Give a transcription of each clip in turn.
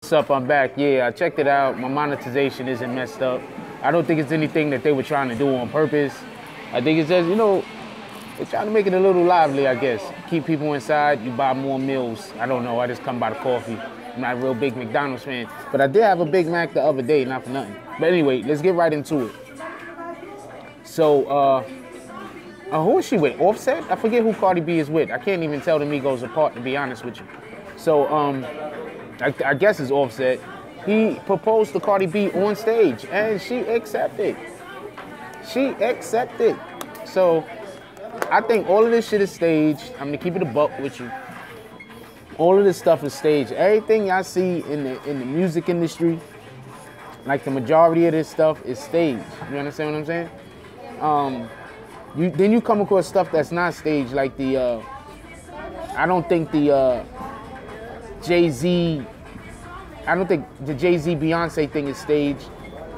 What's up? I'm back. Yeah, I checked it out. My monetization isn't messed up. I don't think it's anything that they were trying to do on purpose. I think it's just, they're trying to make it a little lively, I guess. Keep people inside, you buy more meals. I don't know, I just come by the coffee. I'm not a real big McDonald's fan, but I did have a Big Mac the other day, not for nothing. But anyway, let's get right into it. So, who is she with? Offset? I forget who Cardi B is with. I can't even tell the Migos apart, to be honest with you. So, I guess it's Offset. He proposed to Cardi B on stage, and she accepted. She accepted. So, I think all of this shit is staged. I'm gonna keep it a buck with you. All of this stuff is staged. Everything y'all see in the music industry, like the majority of this stuff is staged. You understand what I'm saying? Then you come across stuff that's not staged, like I don't think the Jay-Z Beyonce thing is staged.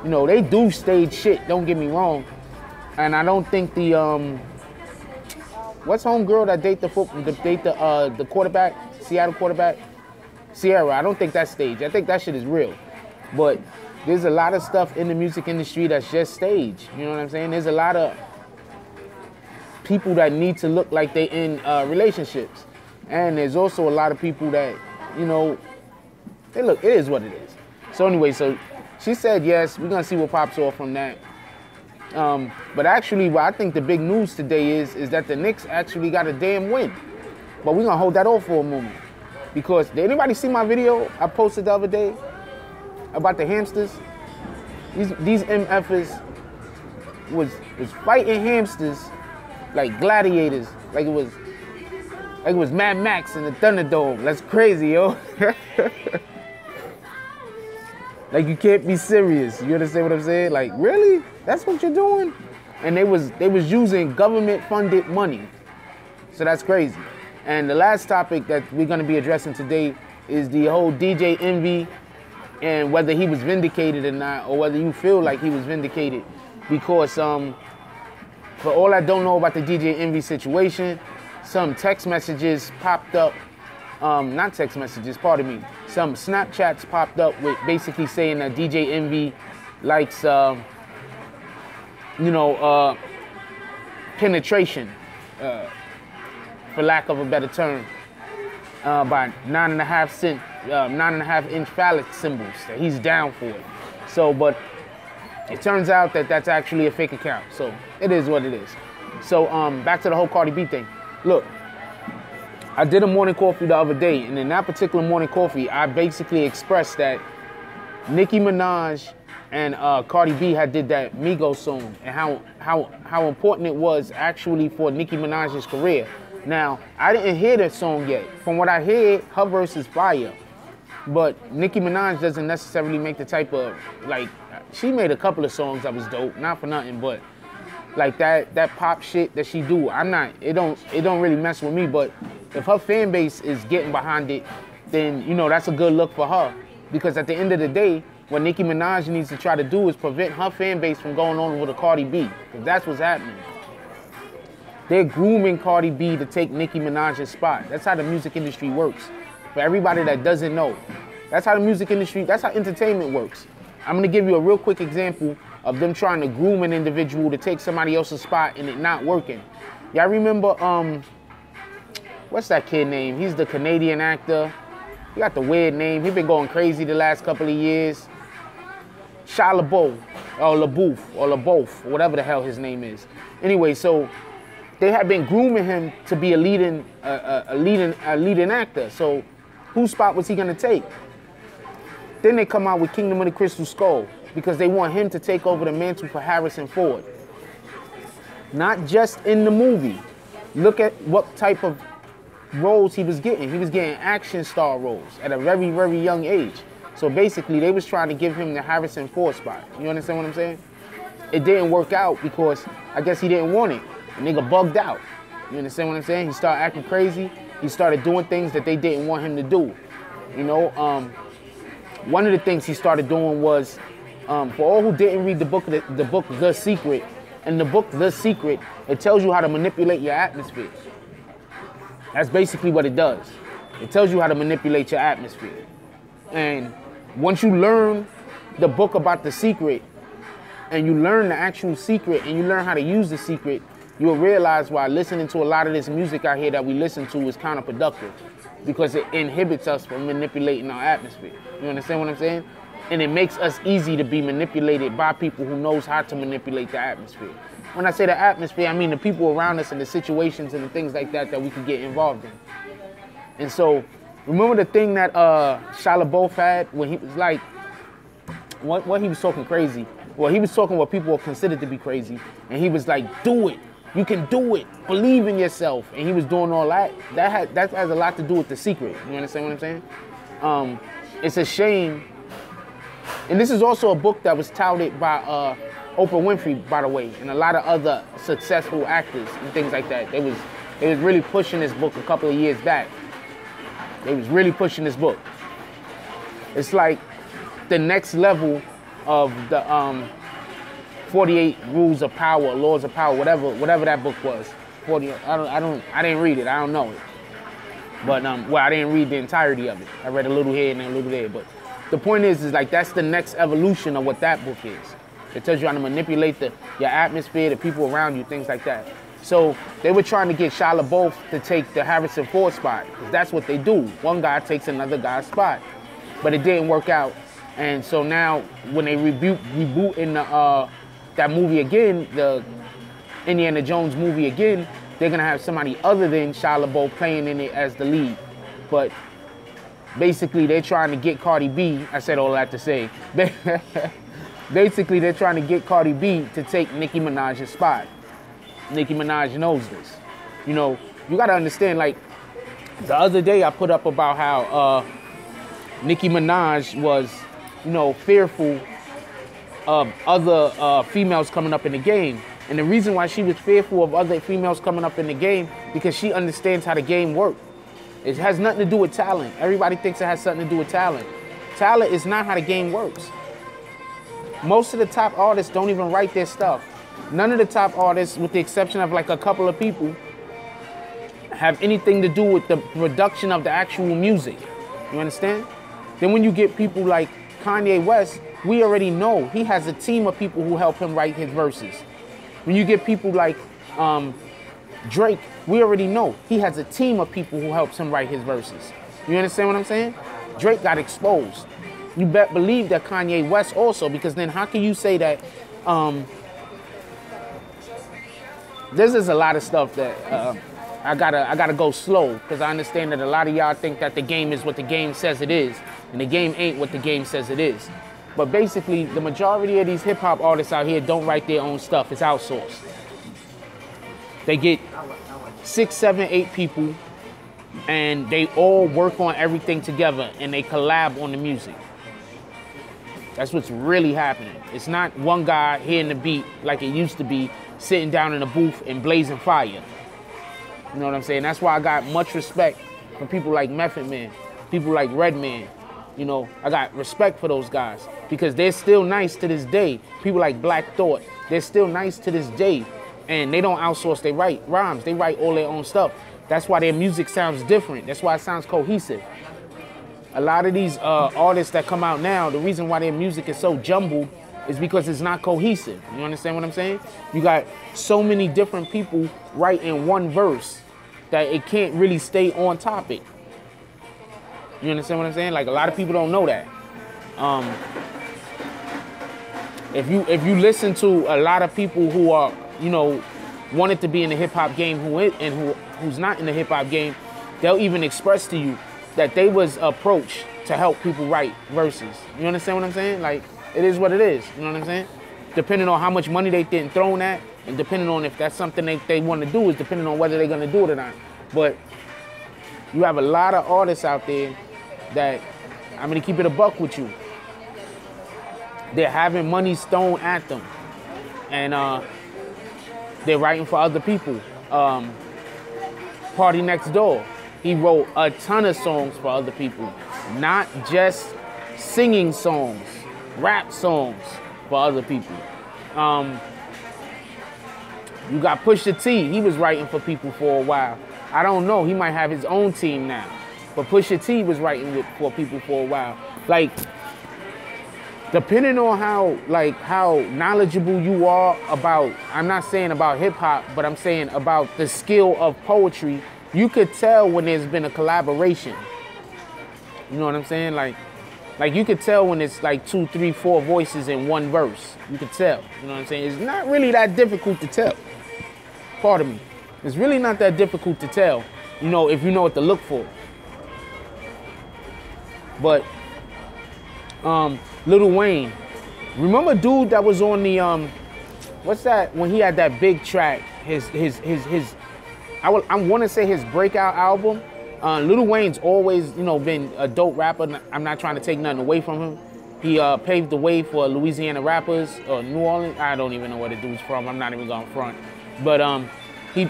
They do stage shit, don't get me wrong. And I don't think the what's homegirl that date the quarterback, Seattle quarterback? Sierra, I don't think that's staged. I think that shit is real. But there's a lot of stuff in the music industry that's just staged. You know what I'm saying? There's a lot of people that need to look like they in relationships. And there's also a lot of people that, hey, look, it is what it is. So anyway, so she said yes. We're gonna see what pops off from that. But actually, what I think the big news today is that the Knicks actually got a damn win. But we're gonna hold that off for a moment. Because did anybody see my video I posted the other day about the hamsters? These MFers was fighting hamsters like gladiators, like it was Mad Max in the Thunderdome. That's crazy, yo. Like, you can't be serious. You understand what I'm saying? Like, really? That's what you're doing? And they was using government-funded money. So that's crazy. And the last topic that we're going to be addressing today is the whole DJ Envy and whether he was vindicated or not, or whether you feel like he was vindicated. Because for all I don't know about the DJ Envy situation, some text messages popped up. Not text messages, pardon me. Some Snapchats popped up with basically saying that DJ Envy likes, penetration, for lack of a better term, by 9.5-inch phallic symbols. That he's down for it. So, but it turns out that that's actually a fake account. So it is what it is. So back to the whole Cardi B thing. Look. I did a morning coffee the other day, and in that particular morning coffee, I basically expressed that Nicki Minaj and Cardi B had did that Migos song, and how important it was actually for Nicki Minaj's career. Now, I didn't hear that song yet. From what I hear, her verse is fire, but Nicki Minaj doesn't necessarily make the type of, like, she made a couple of songs that was dope, not for nothing, but like that pop shit that she do, it don't really mess with me. But if her fan base is getting behind it, then that's a good look for her. Because at the end of the day, what Nicki Minaj needs to try to do is prevent her fan base from going on with a Cardi B. Because that's what's happening. They're grooming Cardi B to take Nicki Minaj's spot. That's how the music industry works. For everybody that doesn't know, that's how the music industry, that's how entertainment works. I'm gonna give you a real quick example of them trying to groom an individual to take somebody else's spot and it not working. Y'all remember, what's that kid name? He's the Canadian actor. He got the weird name. He been going crazy the last couple of years. Shia LaBeouf, or whatever the hell his name is. Anyway, so they have been grooming him to be a leading actor. So whose spot was he gonna take? Then they come out with Kingdom of the Crystal Skull, because they want him to take over the mantle for Harrison Ford. Not just in the movie. Look at what type of roles he was getting. He was getting action star roles at a very, very young age. So basically, they was trying to give him the Harrison Ford spot. You understand what I'm saying? It didn't work out because I guess he didn't want it. The nigga bugged out. You understand what I'm saying? He started acting crazy. He started doing things that they didn't want him to do. One of the things he started doing was, for all who didn't read the book The Secret, in the book The Secret, it tells you how to manipulate your atmosphere. That's basically what it does. It tells you how to manipulate your atmosphere. And once you learn the book about the secret, and you learn the actual secret, and you learn how to use the secret, you'll realize why listening to a lot of this music out here that we listen to is counterproductive, because it inhibits us from manipulating our atmosphere. You understand what I'm saying? And it makes us easy to be manipulated by people who knows how to manipulate the atmosphere. When I say the atmosphere, I mean the people around us and the situations and the things like that that we could get involved in. And so, remember the thing that Shia LaBeouf had when he was like, what he was talking crazy? Well, he was talking what people were considered to be crazy, and he was like, do it. You can do it. Believe in yourself. And he was doing all that. That has a lot to do with the secret. You understand what I'm saying? It's a shame. And this is also a book that was touted by Oprah Winfrey, by the way, and a lot of other successful actors and things like that. They was really pushing this book a couple of years back. They was really pushing this book. It's like the next level of the 48 Rules of Power, Laws of Power, whatever that book was. 40. I didn't read it. I don't know it. But well, I didn't read the entirety of it. I read a little here and a little there. But the point is like that's the next evolution of what that book is. It tells you how to manipulate your atmosphere, the people around you, things like that. So they were trying to get Shia LaBeouf to take the Harrison Ford spot, because that's what they do. One guy takes another guy's spot, but it didn't work out. And so now when they rebooting that movie again, the Indiana Jones movie again, they're gonna have somebody other than Shia LaBeouf playing in it as the lead. But basically they're trying to get Cardi B, I said all that to say, basically they're trying to get Cardi B to take Nicki Minaj's spot. Nicki Minaj knows this. You know, you gotta understand, like, the other day I put up about how Nicki Minaj was, you know, fearful of other females coming up in the game. And the reason why she was fearful of other females coming up in the game, because she understands how the game works. It has nothing to do with talent. Everybody thinks it has something to do with talent. Talent is not how the game works. Most of the top artists don't even write their stuff. None of the top artists, with the exception of like a couple of people, have anything to do with the production of the actual music. You understand? Then when you get people like Kanye West, we already know he has a team of people who help him write his verses. When you get people like Drake, we already know he has a team of people who helps him write his verses. You understand what I'm saying? Drake got exposed. You bet believe that Kanye West also, because then how can you say that this is a lot of stuff that I gotta go slow, because I understand that a lot of y'all think that the game is what the game says it is, and the game ain't what the game says it is. But basically, the majority of these hip hop artists out here don't write their own stuff. It's outsourced. They get 6, 7, 8 people, and they all work on everything together, and they collab on the music. That's what's really happening. It's not one guy hearing the beat like it used to be, sitting down in a booth and blazing fire. You know what I'm saying? That's why I got much respect for people like Method Man, people like Redman. You know, I got respect for those guys because they're still nice to this day. People like Black Thought, they're still nice to this day. And they don't outsource, they write rhymes, they write all their own stuff. That's why their music sounds different. That's why it sounds cohesive. A lot of these artists that come out now, the reason why their music is so jumbled is because it's not cohesive. You understand what I'm saying? You got so many different people writing one verse that it can't really stay on topic. You understand what I'm saying? Like, a lot of people don't know that. If you listen to a lot of people who are, you know, wanted to be in the hip hop game who's not in the hip hop game, they'll even express to you that they was approached to help people write verses. You understand what I'm saying? Like, it is what it is. You know what I'm saying? Depending on how much money they getting thrown at, and depending on if that's something they want to do, is depending on whether they're going to do it or not. But you have a lot of artists out there that, I'm going to keep it a buck with you, they're having money thrown at them. And they're writing for other people. Party Next Door, he wrote a ton of songs for other people. Not just singing songs, rap songs for other people. You got Pusha T, he was writing for people for a while. I don't know, he might have his own team now. But Pusha T was writing for people for a while. Like, depending on how knowledgeable you are about, I'm not saying about hip hop, but I'm saying about the skill of poetry, you could tell when there's been a collaboration. You know what I'm saying? Like you could tell when it's like 2, 3, 4 voices in one verse. You could tell. You know what I'm saying? It's not really that difficult to tell. Pardon me. It's really not that difficult to tell, you know, if you know what to look for. But Lil Wayne, remember dude that was on the what's that, when he had that big track, I want to say his breakout album. Lil Wayne's always, you know, been a dope rapper. I'm not trying to take nothing away from him. He paved the way for Louisiana rappers, or New Orleans. I don't even know where the dude's from. I'm not even going front. But he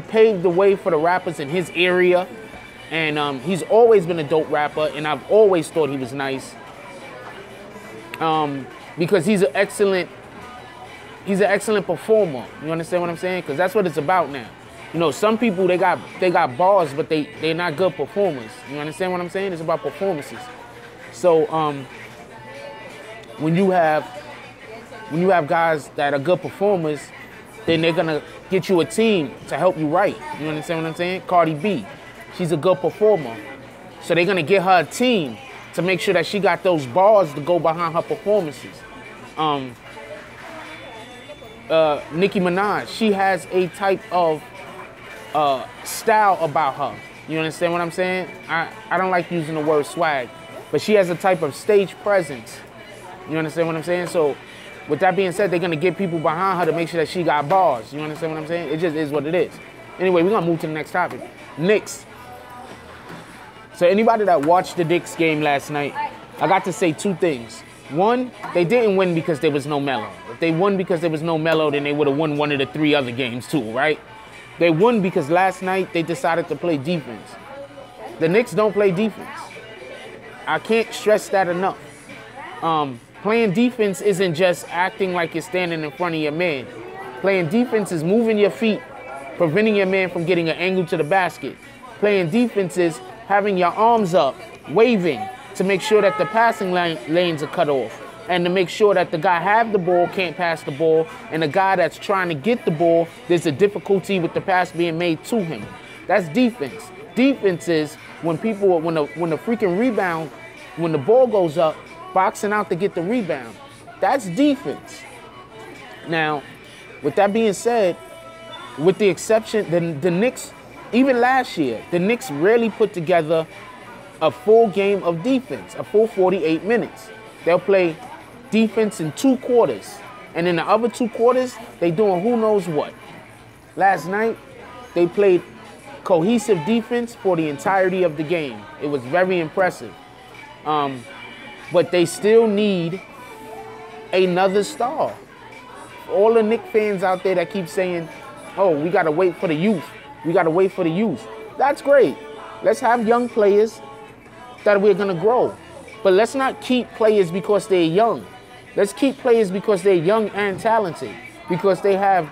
paved the way for the rappers in his area, and he's always been a dope rapper, and I've always thought he was nice. Because he's an excellent performer. You understand what I'm saying? Because that's what it's about now. You know, some people, they got bars, but they're not good performers. You understand what I'm saying? It's about performances. So when you have guys that are good performers, then they're gonna get you a team to help you write. You understand what I'm saying? Cardi B, she's a good performer, so they're gonna get her a team to make sure that she got those bars to go behind her performances. Nicki Minaj, she has a type of style about her. You understand what I'm saying? I don't like using the word swag, but she has a type of stage presence. You understand what I'm saying? So with that being said, they're gonna get people behind her to make sure that she got bars. You understand what I'm saying? It just is what it is. Anyway, we're gonna move to the next topic. Knicks. So anybody that watched the Knicks game last night, I got to say 2 things. One, they didn't win because there was no Melo. If they won because there was no Melo, then they would have won one of the 3 other games too, right? They won because last night they decided to play defense. The Knicks don't play defense. I can't stress that enough. Playing defense isn't just acting like you're standing in front of your man. Playing defense is moving your feet, preventing your man from getting an angle to the basket. Playing defense is having your arms up, waving to make sure that the passing lanes are cut off, and to make sure that the guy have the ball can't pass the ball, and the guy that's trying to get the ball, there's a difficulty with the pass being made to him. That's defense. Defense is when the freaking rebound, when the ball goes up, boxing out to get the rebound. That's defense. Now, with that being said, with the exception, the Knicks, even last year, the Knicks rarely put together a full game of defense, a full 48 minutes. They'll play defense in 2 quarters, and in the other 2 quarters, they doing who knows what. Last night, they played cohesive defense for the entirety of the game. It was very impressive. But they still need another star. All the Knicks fans out there that keep saying, oh, we got to wait for the youth. We got to wait for the youth. That's great. Let's have young players that we're going to grow. But let's not keep players because they're young. Let's keep players because they're young and talented, because they have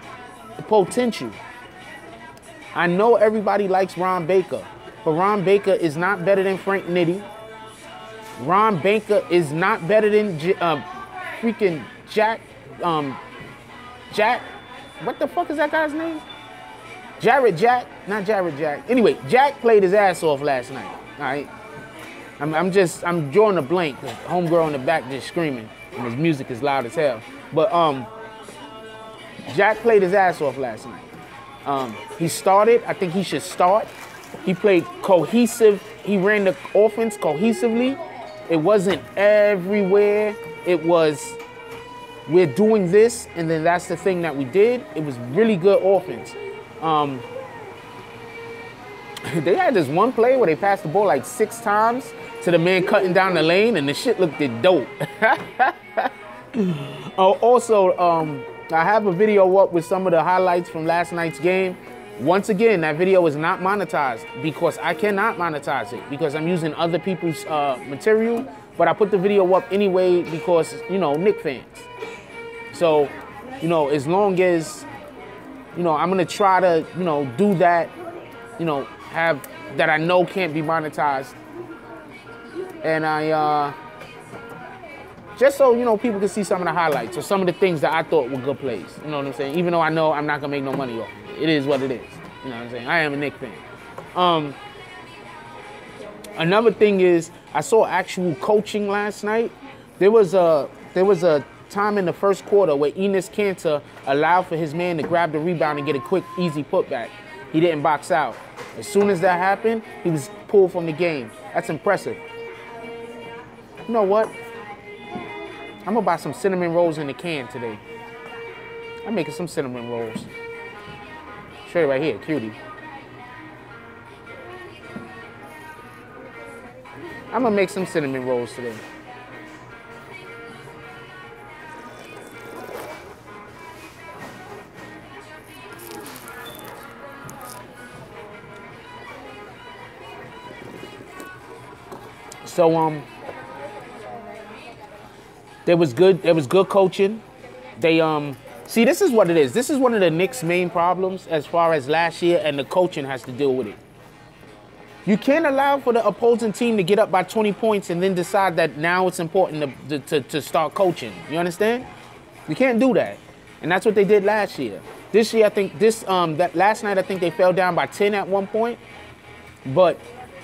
potential. I know everybody likes Ron Baker, but Ron Baker is not better than Frank Nitti. Ron Baker is not better than freaking Jack, what the fuck is that guy's name? Not Jared Jack. Anyway, Jack played his ass off last night, all right? I'm drawing a blank, because homegirl in the back just screaming, and his music is loud as hell. But Jack played his ass off last night. He started, I think he should start. He played cohesive, he ran the offense cohesively. It wasn't everywhere. It was, we're doing this, and then that's the thing that we did. It was really good offense. They had this one play where they passed the ball like 6 times to the man cutting down the lane, and the shit looked dope. Also, I have a video up with some of the highlights from last night's game. Once again, that video is not monetized because I cannot monetize it because I'm using other people's material. But I put the video up anyway because, you know, Knicks fans. So, you know, as long as, you know, I'm going to try to, you know, do that, you know, have that I know can't be monetized. And just so, people can see some of the highlights or some of the things that I thought were good plays. You know what I'm saying? Even though I know I'm not going to make no money off it. It is what it is. You know what I'm saying? I am a Knicks fan. Another thing is, I saw actual coaching last night. There was a time in the first quarter where Enes Kanter allowed for his man to grab the rebound and get a quick, easy putback. He didn't box out. As soon as that happened, he was pulled from the game. That's impressive. You know what? I'm gonna buy some cinnamon rolls in the can today. I'm making some cinnamon rolls. Straight right here, cutie. I'm gonna make some cinnamon rolls today. So there was good coaching. They see, this is what it is. This is one of the Knicks' main problems as far as last year, and the coaching has to deal with it. You can't allow for the opposing team to get up by 20 points and then decide that now it's important to start coaching. You understand? You can't do that. And that's what they did last year. This year, I think that last night, I think they fell down by 10 at one point. But,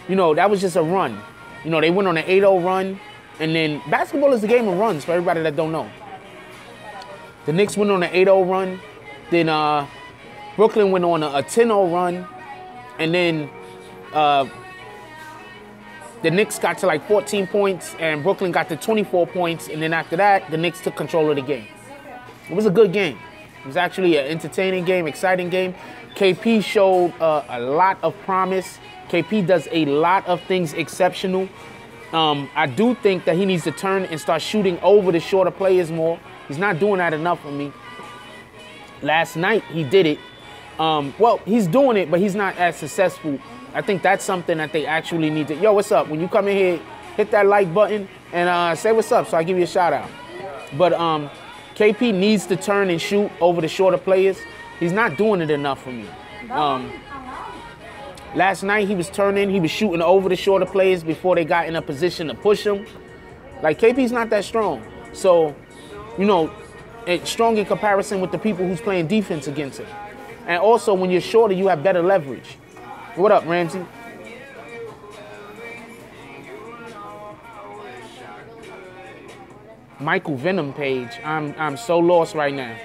that was just a run. They went on an 8-0 run. And then basketball is a game of runs for everybody that don't know. The Knicks went on an 8-0 run. Then Brooklyn went on a 10-0 run. And then the Knicks got to like 14 points and Brooklyn got to 24 points. And then after that, the Knicks took control of the game. It was a good game. It was actually an entertaining game, exciting game. KP showed a lot of promise. KP does a lot of things exceptional. I do think that he needs to turn and start shooting over the shorter players more. He's not doing that enough for me. Last night, he did it. Well, he's doing it, but he's not as successful. I think that's something that they actually need to... Yo, what's up? When you come in here, hit that like button and say what's up so I give you a shout out. But KP needs to turn and shoot over the shorter players. He's not doing it enough for me. Last night, he was shooting over the shorter players before they got in a position to push him. Like, KP's not that strong. So, it's strong in comparison with the people who's playing defense against him. And also, when you're shorter, you have better leverage. What up, Ramsey? Michael Venom page. I'm so lost right now.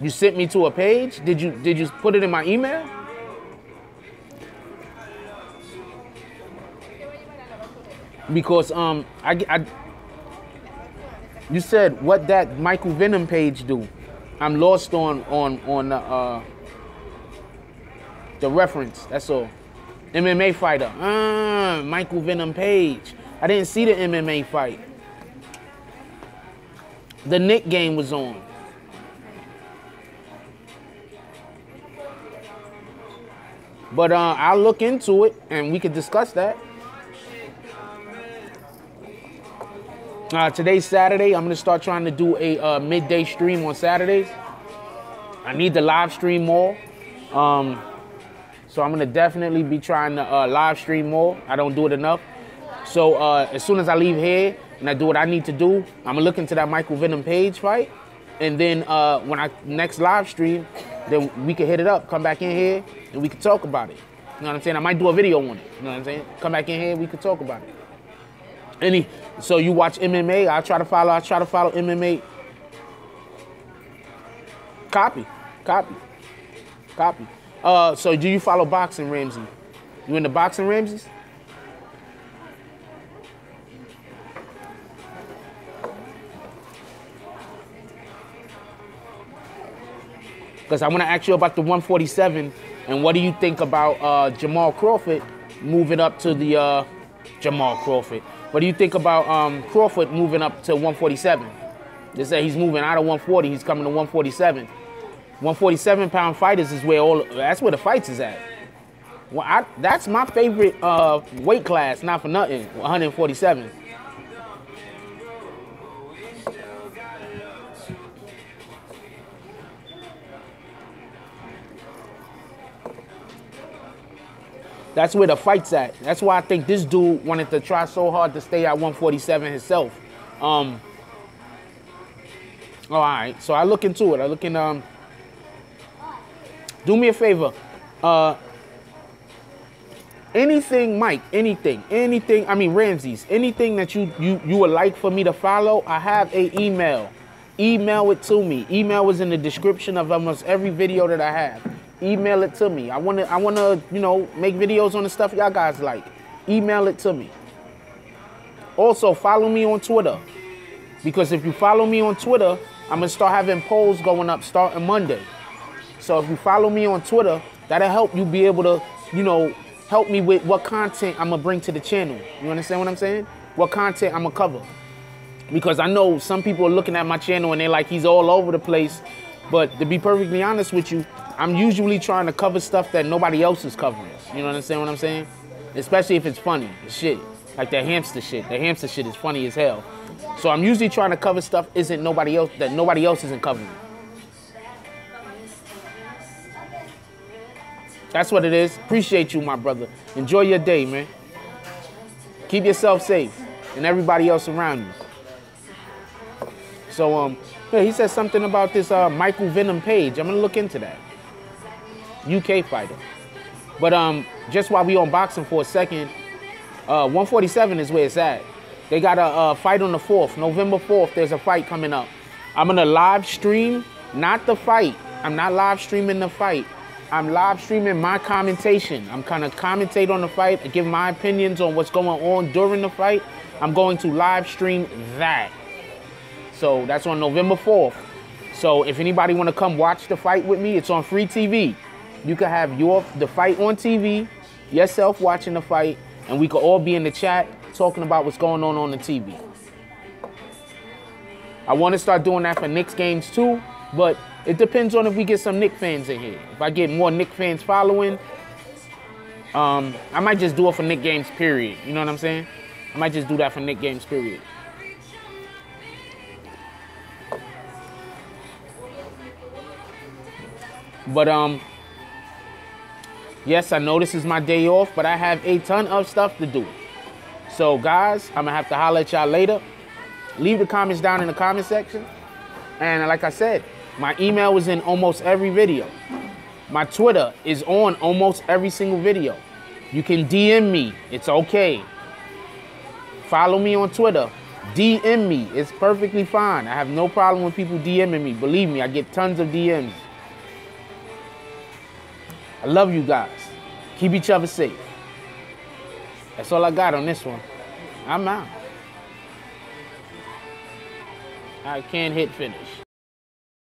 You sent me to a page? Did you put it in my email? Because you said what that Michael Venom page do. I'm lost on the reference. That's all. MMA fighter. Michael Venom page. I didn't see the MMA fight. The Knicks game was on. But I'll look into it, and we could discuss that. Today's Saturday. I'm going to start trying to do a midday stream on Saturdays. I need to live stream more. So I'm going to definitely be trying to live stream more. I don't do it enough. So as soon as I leave here and I do what I need to do, I'm going to look into that Michael Venom page fight. And then when I next live stream, then we can hit it up, come back in here, and we can talk about it. You know what I'm saying? I might do a video on it. You know what I'm saying? Come back in here, we can talk about it. So you watch MMA, I'll try to follow MMA. Copy. So do you follow boxing, Ramsey? You into boxing, Ramses? Because I want to ask you about the 147, and what do you think about Jamal Crawford moving up to the Jamal Crawford? What do you think about Crawford moving up to 147? They say he's moving out of 140, he's coming to 147. 147-pound fighters is that's where the fights is at. Well, that's my favorite weight class, not for nothing. 147. That's where the fight's at. That's why I think this dude wanted to try so hard to stay at 147 himself. Oh, all right. So I look into it. I look in. Do me a favor. Anything, Mike. Anything. I mean, Ramses. Anything that you would like for me to follow. I have a email. Email it to me. Email is in the description of almost every video that I have. Email it to me. I wanna, you know, make videos on the stuff y'all guys like. Email it to me. Also, follow me on Twitter. Because if you follow me on Twitter, I'm gonna start having polls going up starting Monday. So if you follow me on Twitter, that'll help you be able to, you know, help me with what content I'm gonna bring to the channel. You understand what I'm saying? What content I'm gonna cover. Because I know some people are looking at my channel and they're like, he's all over the place. But to be perfectly honest with you, I'm usually trying to cover stuff that nobody else is covering. You know understand what I'm saying? Especially if it's funny as shit. Like that hamster shit. The hamster shit is funny as hell. So I'm usually trying to cover stuff that nobody else isn't covering. That's what it is. Appreciate you, my brother. Enjoy your day, man. Keep yourself safe and everybody else around you. So, yeah, he said something about this Michael Venom Page. I'm gonna look into that. UK fighter. But just while we on boxing for a second, 147 is where it's at. They got a fight on the 4th, November 4th. There's a fight coming up. I'm gonna live stream, not the fight. I'm not live streaming the fight. I'm live streaming my commentation. I'm kind of commentate on the fight and give my opinions on what's going on during the fight. I'm going to live stream that. So that's on November 4th. So if anybody want to come watch the fight with me, it's on free TV. You can have the fight on TV, yourself watching the fight, and we could all be in the chat talking about what's going on the TV. I want to start doing that for Knicks games too, but it depends on if we get some Knicks fans in here. If I get more Knicks fans following, I might just do it for Knicks games, period. You know what I'm saying? I might just do that for Knicks games, period. But, yes, I know this is my day off, but I have a ton of stuff to do. So, guys, I'm going to have to holler at y'all later. Leave the comments down in the comment section. And like I said, my email is in almost every video. My Twitter is on almost every single video. You can DM me. It's okay. Follow me on Twitter. DM me. It's perfectly fine. I have no problem with people DMing me. Believe me, I get tons of DMs. I love you guys. Keep each other safe. That's all I got on this one. I'm out. I can't hit finish.